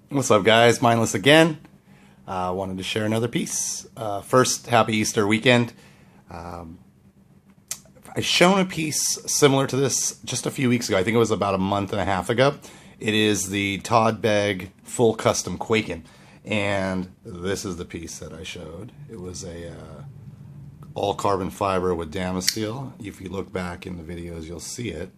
What's up, guys? Mindless again. Wanted to share another piece. First, happy Easter weekend. I shown a piece similar to this just a few weeks ago. I think it was about a month and a half ago. It is the Todd Beg full custom Kwaiken, and this is the piece that I showed. It was a all carbon fiber with Damasteel. If you look back in the videos, you'll see it.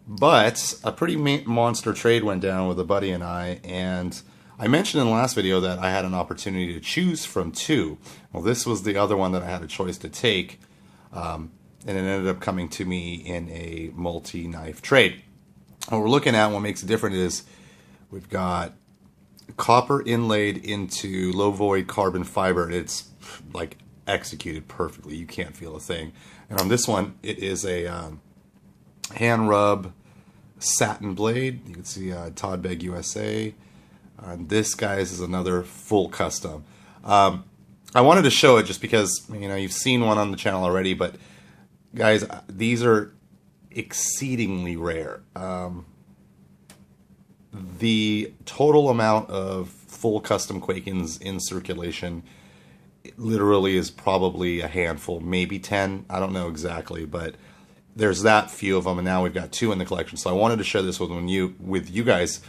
But a pretty monster trade went down with a buddy and I mentioned in the last video that I had an opportunity to choose from two. Well, this was the other one that I had a choice to take, and it ended up coming to me in a multi-knife trade. What we're looking at, what makes it different is we've got copper inlaid into low void carbon fiber, and it's like executed perfectly. You can't feel a thing. And on this one, it is a hand rub satin blade. You can see Todd Beg USA. This, guys, is another full custom. I wanted to show it just because, you know, you've seen one on the channel already, but guys, these are exceedingly rare. The total amount of full custom Kwaikens in circulation literally is probably a handful, maybe 10. I don't know exactly, but there's that few of them, and now we've got two in the collection. So I wanted to share this with you guys,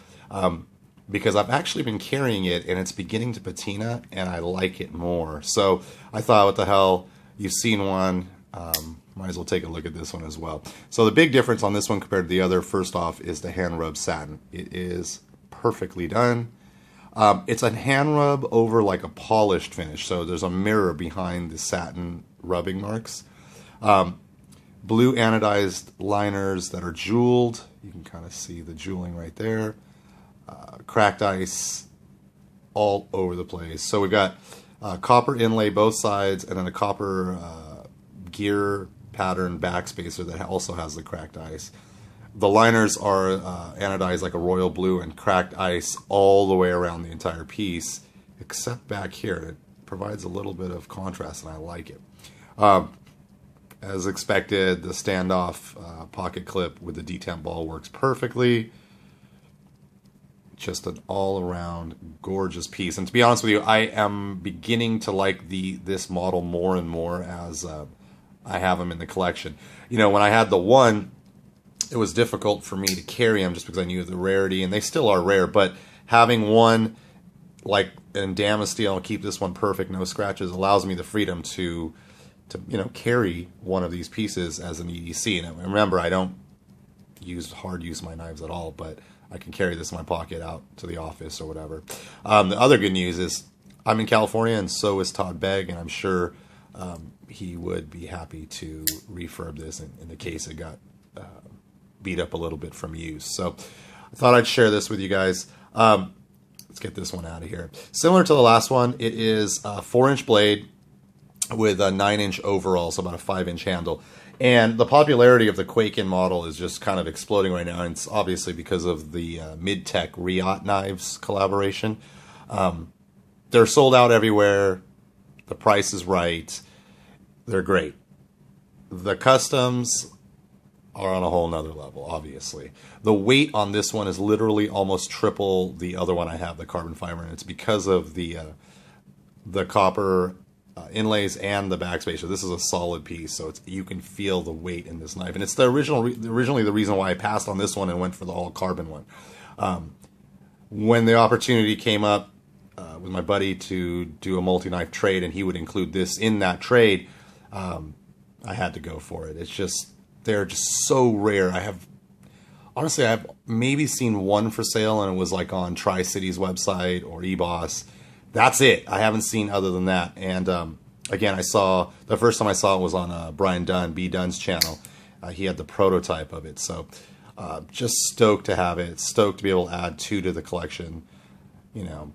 because I've actually been carrying it, and it's beginning to patina, and I like it more. So I thought, what the hell, you've seen one, might as well take a look at this one as well. So the big difference on this one compared to the other, first off, is the hand rub satin. It is perfectly done. It's a hand rub over like a polished finish, so there's a mirror behind the satin rubbing marks. Blue anodized liners that are jeweled. You can kind of see the jeweling right there. Cracked ice all over the place. So we've got copper inlay both sides, and then a copper gear pattern backspacer that also has the cracked ice. The liners are anodized like a royal blue and cracked ice all the way around the entire piece, except back here. It provides a little bit of contrast, and I like it. As expected, the standoff pocket clip with the detemp ball works perfectly. Just an all-around gorgeous piece. And to be honest with you, I am beginning to like this model more and more as I have them in the collection. You know, when I had the one, it was difficult for me to carry them just because I knew the rarity, and they still are rare, but having one like in Damasteel, keep this one perfect, no scratches, allows me the freedom to you know, carry one of these pieces as an EDC. And remember, I don't hard use my knives at all, but I can carry this in my pocket out to the office or whatever. The other good news is I'm in California, and so is Todd Beg, and I'm sure he would be happy to refurb this in the case it got beat up a little bit from use. So I thought I'd share this with you guys. Let's get this one out of here. Similar to the last one, it is a 4-inch blade with a 9-inch overall, so about a 5-inch handle. And the popularity of the Kwaiken model is just kind of exploding right now, and it's obviously because of the Mid-Tech Riot Knives collaboration. They're sold out everywhere. The price is right. They're great. The customs are on a whole nother level, obviously. The weight on this one is literally almost triple the other one I have, the carbon fiber, and it's because of the copper inlays and the backspacer. This is a solid piece, so you can feel the weight in this knife, and it's originally the reason why I passed on this one and went for the all carbon one. When the opportunity came up with my buddy to do a multi-knife trade, and he would include this in that trade, I had to go for it. It's just, they're just so rare. Honestly, I've maybe seen one for sale, and it was like on Tri-City's website or eBoss. That's it. I haven't seen other than that. And again, the first time I saw it was on Brian Dunn, B. Dunn's channel. He had the prototype of it. So just stoked to have it. Stoked to be able to add two to the collection. You know,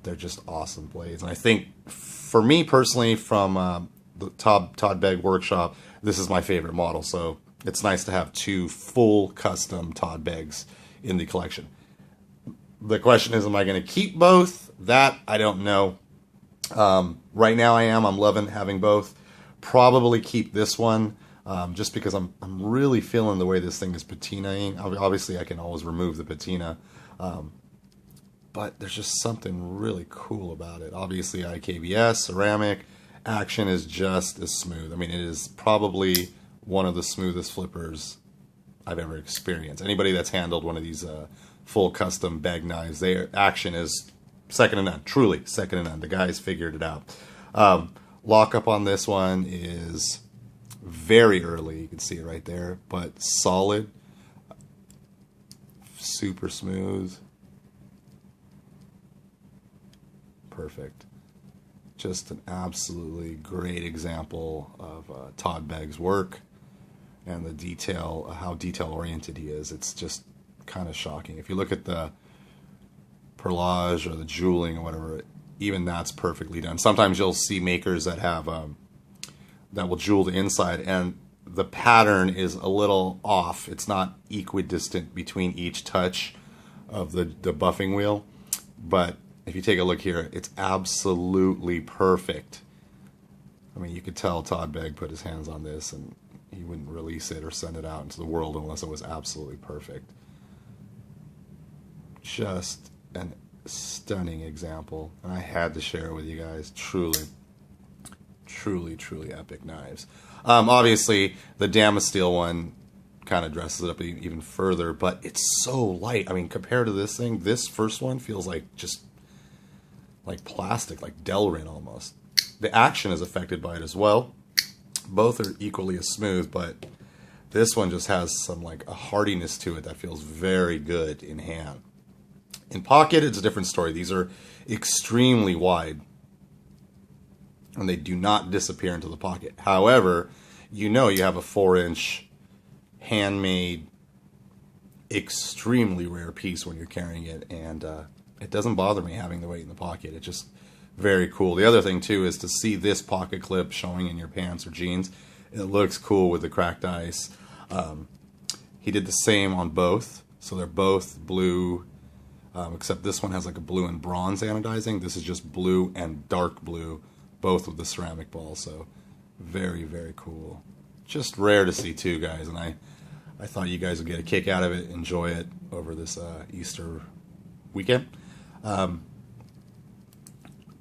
they're just awesome blades. And I think, for me personally, from the Todd Beg workshop, this is my favorite model. So it's nice to have two full custom Todd Begs in the collection. The question is, am I going to keep both? That, I don't know. Right now I am. I'm loving having both. Probably keep this one, just because I'm really feeling the way this thing is patinaing. Obviously, I can always remove the patina. but there's just something really cool about it. Obviously, IKBS, ceramic, action is just as smooth. I mean, it is probably one of the smoothest flippers I've ever experienced. Anybody that's handled one of these full custom Beg knives, their action is second to none. Truly second to none. The guys figured it out. Lockup on this one is very early. You can see it right there, but solid, super smooth, perfect. Just an absolutely great example of Todd Begg's work and the detail, how detail-oriented he is. It's just kind of shocking. If you look at the perlage or the jeweling or whatever, even that's perfectly done. Sometimes you'll see makers that have that will jewel the inside, and the pattern is a little off. It's not equidistant between each touch of the buffing wheel, but if you take a look here, it's absolutely perfect. I mean, you could tell Todd Beg put his hands on this, and he wouldn't release it or send it out into the world unless it was absolutely perfect. Just an stunning example, and I had to share it with you guys. Truly, truly, truly epic knives. Obviously, the Damasteel one kind of dresses it up even further, but it's so light. I mean, compared to this thing, this first one feels like just like plastic, like Delrin almost. The action is affected by it as well. Both are equally as smooth, but this one just has some like a hardiness to it that feels very good in hand. In pocket, it's a different story. These are extremely wide, and they do not disappear into the pocket. However, you know you have a 4-inch handmade, extremely rare piece when you're carrying it, and it doesn't bother me having the weight in the pocket. It's just very cool. The other thing too is to see this pocket clip showing in your pants or jeans. It looks cool with the cracked ice. He did the same on both, so they're both blue, except this one has like a blue and bronze anodizing. This is just blue and dark blue, both with the ceramic ball. So very, very cool. Just rare to see too, guys, and I thought you guys would get a kick out of it, enjoy it over this Easter weekend.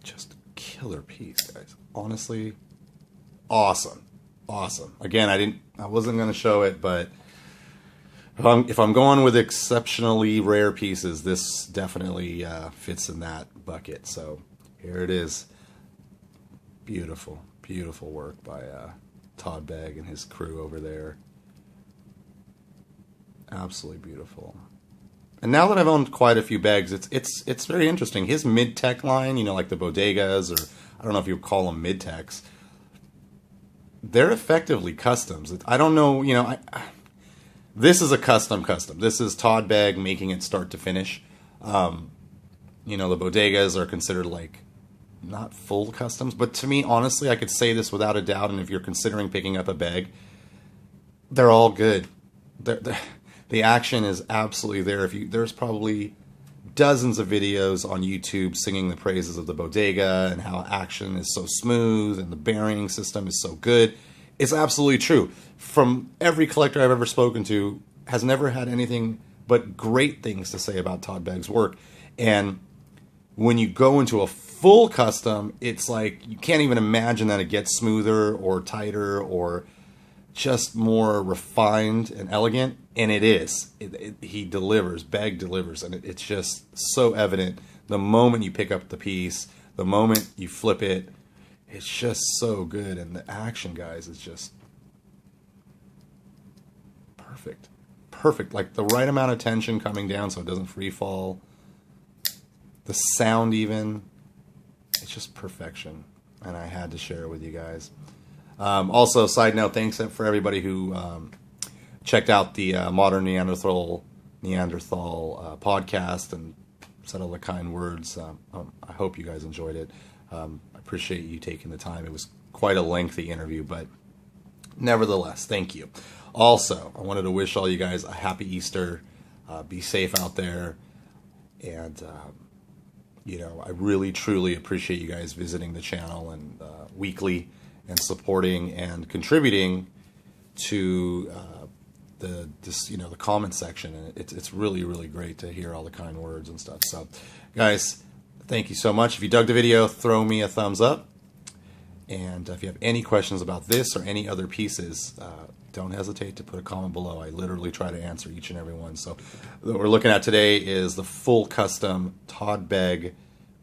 Just killer piece, guys. Honestly, awesome, awesome. Again, I wasn't going to show it, but if I'm going with exceptionally rare pieces, this definitely fits in that bucket. So here it is. Beautiful, beautiful work by Todd Beg and his crew over there. Absolutely beautiful. And now that I've owned quite a few Begs, it's very interesting. His mid-tech line, you know, like the Bodegas, or I don't know if you would call them mid-techs, they're effectively customs. I don't know, you know, this is a custom. This is Todd Beg making it start to finish. You know, the Bodegas are considered like not full customs, but to me, honestly, I could say this without a doubt, and if you're considering picking up a Beg, they're all good. The action is absolutely there. There's probably dozens of videos on YouTube singing the praises of the Bodega and how action is so smooth and the bearing system is so good. It's absolutely true. From every collector I've ever spoken to has never had anything but great things to say about Todd Beg's work. And when you go into a full custom, it's like you can't even imagine that it gets smoother or tighter or just more refined and elegant, and it is. He delivers. Beg delivers, and it's just so evident the moment you pick up the piece, the moment you flip it. It's just so good, and the action, guys, is just perfect. Perfect, like the right amount of tension coming down so it doesn't free fall. The sound even, it's just perfection, and I had to share it with you guys. Also, side note, thanks for everybody who checked out the Modern Neanderthal podcast and said all the kind words. I hope you guys enjoyed it. I appreciate you taking the time. It was quite a lengthy interview, but nevertheless, thank you. Also, I wanted to wish all you guys a happy Easter. Be safe out there. And, you know, I really, truly appreciate you guys visiting the channel and weekly and supporting and contributing to the comment section, and it's really, really great to hear all the kind words and stuff. So, guys, thank you so much. If you dug the video, throw me a thumbs up. And if you have any questions about this or any other pieces, don't hesitate to put a comment below. I literally try to answer each and every one. So what we're looking at today is the full custom Todd Beg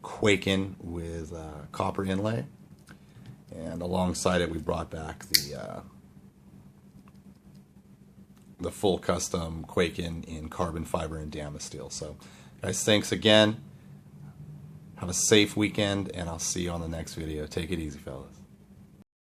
Kwaiken with copper inlay. And alongside it, we brought back the full custom Kwaiken in carbon fiber and damascene steel. So, guys, thanks again. Have a safe weekend, and I'll see you on the next video. Take it easy, fellas.